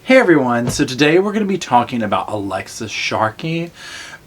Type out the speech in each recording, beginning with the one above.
Hey everyone, so today we're going to be talking about Alexis Sharkey,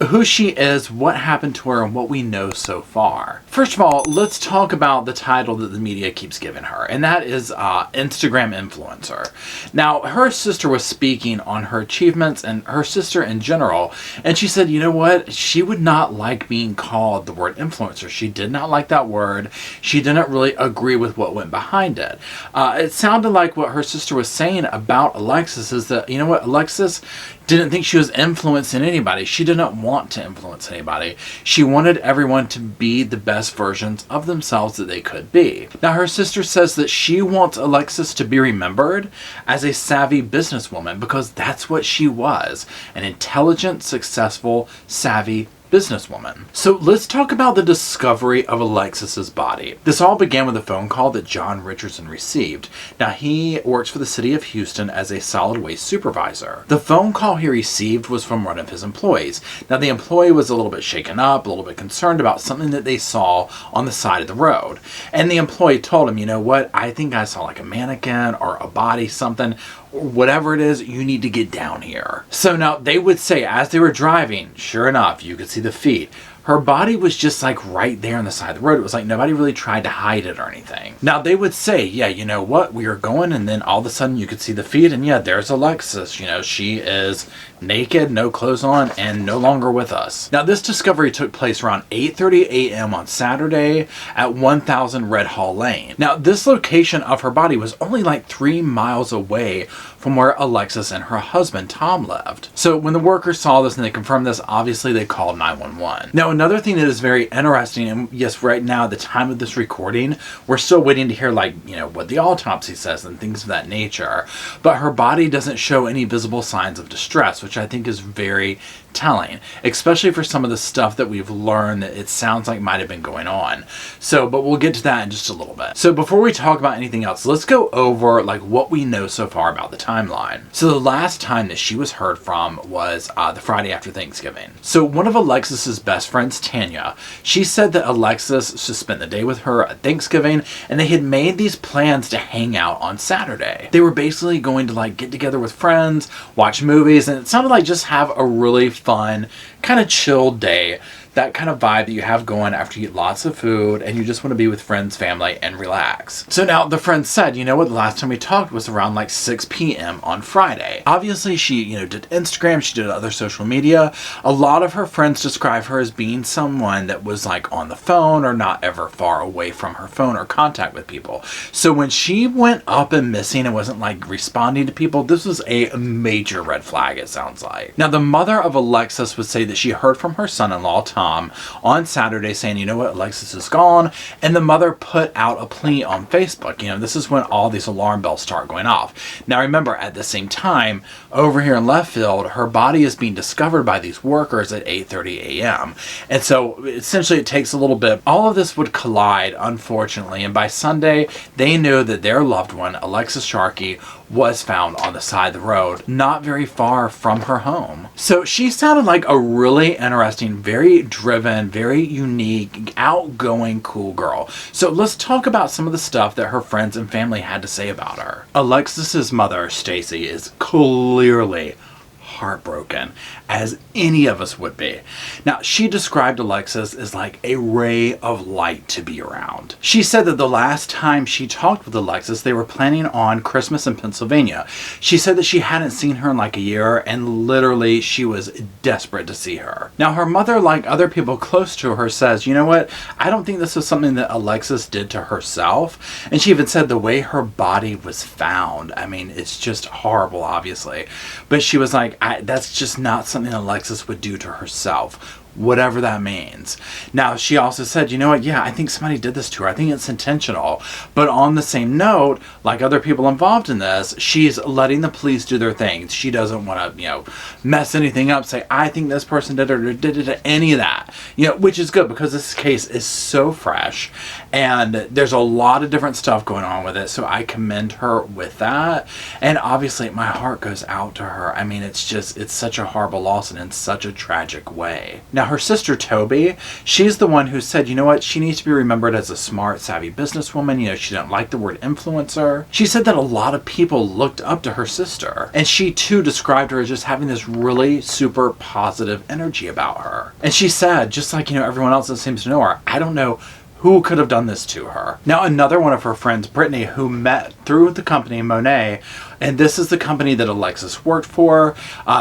who she is, what happened to her, and what we know so far. First of all, let's talk about the title that the media keeps giving her, and that is Instagram influencer. Now, her sister was speaking on her achievements and her sister in general, and she said, you know what, she would not like being called the word influencer. She did not like that word. She didn't really agree with what went behind it. It sounded like what her sister was saying about Alexis is that, you know what, Alexis didn't think she was influencing anybody. She didn't want to influence anybody. She wanted everyone to be the best versions of themselves that they could be. Now, her sister says that she wants Alexis to be remembered as a savvy businesswoman because that's what she was, an intelligent, successful, savvy businesswoman. So let's talk about the discovery of Alexis's body. This all began with a phone call that John Richardson received. Now, he works for the city of Houston as a solid waste supervisor. The phone call he received was from one of his employees. Now, the employee was a little bit shaken up, a little bit concerned about something that they saw on the side of the road. And the employee told him, you know what, I think I saw like a mannequin or a body, something, or whatever it is, you need to get down here. So now they would say, as they were driving, sure enough, you could see the feet. Her body was just like right there on the side of the road. It was like nobody really tried to hide it or anything. Now they would say, yeah, you know what, we were going, and then all of a sudden you could see the feet, and yeah, there's Alexis. You know, she is naked, no clothes on, and no longer with us. Now this discovery took place around 8:30 a.m. on Saturday at 1000 Red Hall Lane. Now this location of her body was only like 3 miles away from where Alexis and her husband Tom lived. So when the workers saw this and they confirmed this, obviously they called 911. Now another thing that is very interesting, and yes, right now at the time of this recording, we're still waiting to hear, like, you know, what the autopsy says and things of that nature, but her body doesn't show any visible signs of distress, which I think is very telling, especially for some of the stuff that we've learned that it sounds like might have been going on. So, but we'll get to that in just a little bit. So before we talk about anything else, let's go over like what we know so far about the timeline. So the last time that she was heard from was the Friday after Thanksgiving. So one of Alexis's best friends, Tanya, she said that Alexis just spent the day with her at Thanksgiving, and they had made these plans to hang out on Saturday. They were basically going to like get together with friends, watch movies, and it sounded like just have a really fun, kind of chill day. That kind of vibe that you have going after you eat lots of food and you just want to be with friends, family, and relax. So now the friend said, you know what, the last time we talked was around like 6 p.m. on Friday. Obviously she, you know, did Instagram, she did other social media. A lot of her friends describe her as being someone that was like on the phone or not ever far away from her phone or contact with people. So when she went up and missing and wasn't like responding to people, this was a major red flag, it sounds like. Now the mother of Alexis would say that she heard from her son-in-law, Tom, on Saturday saying, you know what, Alexis is gone, and the mother put out a plea on Facebook. You know, this is when all these alarm bells start going off. Now remember, at the same time, over here in left field, her body is being discovered by these workers at 8:30 a.m. And so essentially it takes a little bit. All of this would collide, unfortunately, and by Sunday, they knew that their loved one, Alexis Sharkey, was found on the side of the road, not very far from her home. So she sounded like a really interesting, very driven, very unique, outgoing, cool girl. So let's talk about some of the stuff that her friends and family had to say about her. Alexis's mother, Stacy, is clearly heartbroken, as any of us would be. Now, she described Alexis as like a ray of light to be around. She said that the last time she talked with Alexis, they were planning on Christmas in Pennsylvania. She said that she hadn't seen her in like a year, and literally she was desperate to see her. Now, her mother, like other people close to her, says, you know what, I don't think this was something that Alexis did to herself. And she even said the way her body was found, I mean, it's just horrible, obviously. But she was like, that's just not something Alexis would do to herself, whatever that means. Now, she also said, you know what, yeah, I think somebody did this to her. I think it's intentional. But on the same note, like other people involved in this, she's letting the police do their thing. She doesn't want to, you know, mess anything up, say, I think this person did it or did it, any of that. You know, which is good because this case is so fresh And there's a lot of different stuff going on with it, so I commend her with that. And obviously my heart goes out to her. I mean, it's such a horrible loss and in such a tragic way. Now her sister Toby, she's the one who said, you know what, she needs to be remembered as a smart, savvy businesswoman. You know, she didn't like the word influencer. She said that a lot of people looked up to her sister, and she too described her as just having this really super positive energy about her. And she said, just like, you know, everyone else that seems to know her, I don't know who could have done this to her. Now, another one of her friends, Brittany, who met through the company Monet, and this is the company that Alexis worked for.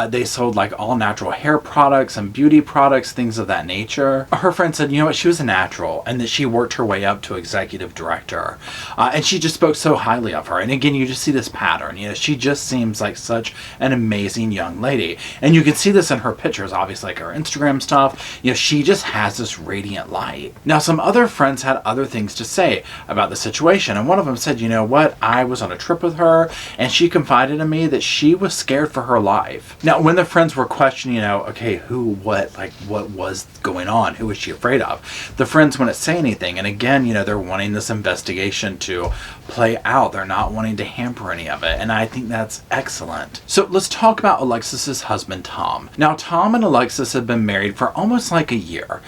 They sold like all natural hair products and beauty products, things of that nature. Her friend said, you know what, she was a natural, and that she worked her way up to executive director. And she just spoke so highly of her. And again, you just see this pattern. You know, she just seems like such an amazing young lady. And you can see this in her pictures, obviously, like her Instagram stuff. You know, she just has this radiant light. Now, some other friends had other things to say about the situation. And one of them said, you know what, I was on a trip with her, and she confided in me that she was scared for her life. Now, when the friends were questioning, you know, okay, who, what was going on? Who was she afraid of? The friends wouldn't say anything. And again, you know, they're wanting this investigation to play out. They're not wanting to hamper any of it. And I think that's excellent. So let's talk about Alexis's husband, Tom. Now, Tom and Alexis have been married for almost like a year.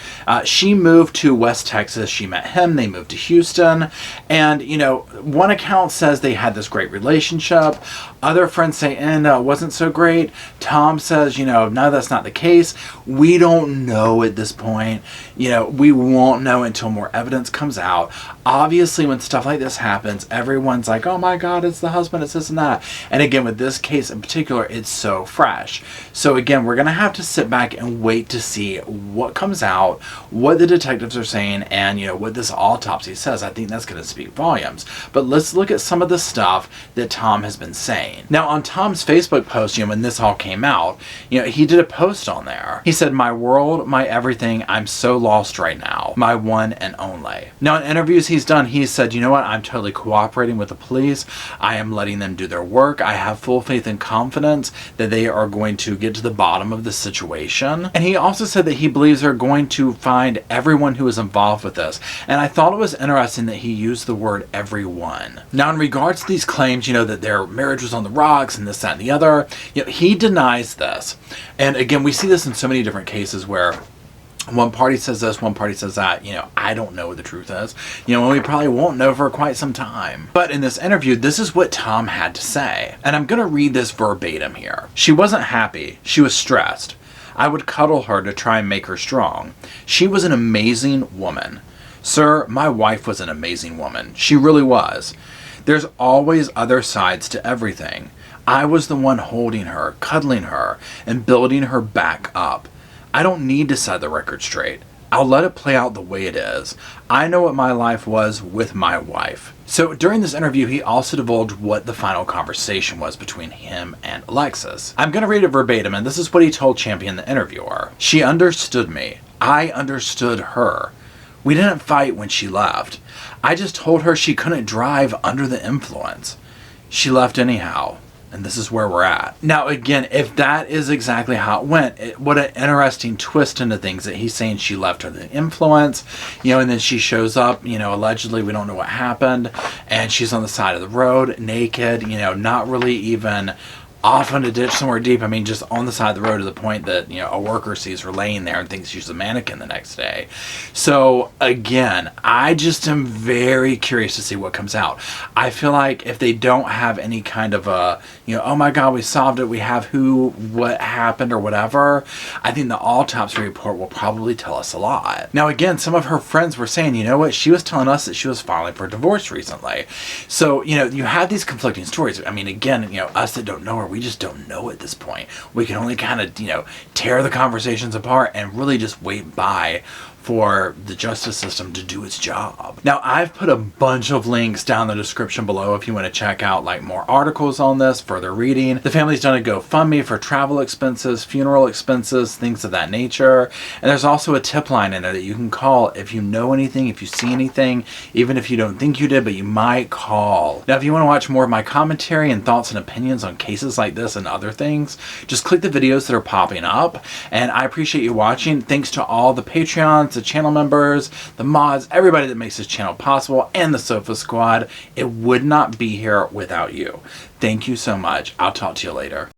She moved to West Texas. She met him. They moved to Houston. And, you know, one account says they had this great relationship. Other friends say, no, it wasn't so great. Tom says, you know, no, that's not the case. We don't know at this point. You know, we won't know until more evidence comes out. Obviously, when stuff like this happens, everyone's like, oh my God, it's the husband, it's this and that. And again, with this case in particular, it's so fresh. So again, we're going to have to sit back and wait to see what comes out, what the detectives are saying, and, you know, what this autopsy says. I think that's going to speak volumes. But let's look at some of the stuff that Tom has been saying. Now, on Tom's Facebook post, you know, when this all came out, you know, he did a post on there. He said, my world, my everything, I'm so lost right now. My one and only. Now, in interviews he's done, he said, you know what, I'm totally cooperating with the police. I am letting them do their work. I have full faith and confidence that they are going to get to the bottom of the situation. And he also said that he believes they're going to find everyone who is involved with this. And I thought it was interesting that he used the word everyone. Now, in regards to these claims, you know, that their marriage was on the rocks and this, that, and the other, you know, he denies this. And again, we see this in so many different cases where one party says this, one party says that. You know, I don't know what the truth is. You know, and we probably won't know for quite some time. But in this interview, this is what Tom had to say. And I'm going to read this verbatim here. She wasn't happy. She was stressed. I would cuddle her to try and make her strong. She was an amazing woman. Sir, my wife was an amazing woman. She really was. There's always other sides to everything. I was the one holding her, cuddling her, and building her back up. I don't need to set the record straight. I'll let it play out the way it is. I know what my life was with my wife. So during this interview, he also divulged what the final conversation was between him and Alexis. I'm going to read it verbatim, and this is what he told Champion, the interviewer. She understood me. I understood her. We didn't fight when she left. I just told her she couldn't drive under the influence. She left anyhow. And this is where we're at. Now, again, if that is exactly how it went, what an interesting twist into things that he's saying she left under the influence, you know, and then she shows up, you know, allegedly, we don't know what happened, and she's on the side of the road, naked, you know, not really even off in a ditch somewhere deep. I mean, just on the side of the road to the point that, you know, a worker sees her laying there and thinks she's a mannequin the next day. So again, I just am very curious to see what comes out. I feel like if they don't have any kind of a, you know, oh my God, we solved it, we have who, what happened or whatever, I think the autopsy report will probably tell us a lot. Now again, some of her friends were saying, you know what, she was telling us that she was filing for divorce recently. So, you know, you have these conflicting stories. I mean, again, you know, us that don't know her, we just don't know at this point. We can only kind of, you know, tear the conversations apart and really just wait by for the justice system to do its job. Now, I've put a bunch of links down in the description below if you want to check out like more articles on this, further reading. The family's done a GoFundMe for travel expenses, funeral expenses, things of that nature. And there's also a tip line in there that you can call if you know anything, if you see anything, even if you don't think you did, but you might call. Now, if you want to watch more of my commentary and thoughts and opinions on cases like this and other things, just click the videos that are popping up. And I appreciate you watching. Thanks to all the Patreons, supports the channel members, the mods, everybody that makes this channel possible, and the Sofa Squad. It would not be here without you. Thank you so much. I'll talk to you later.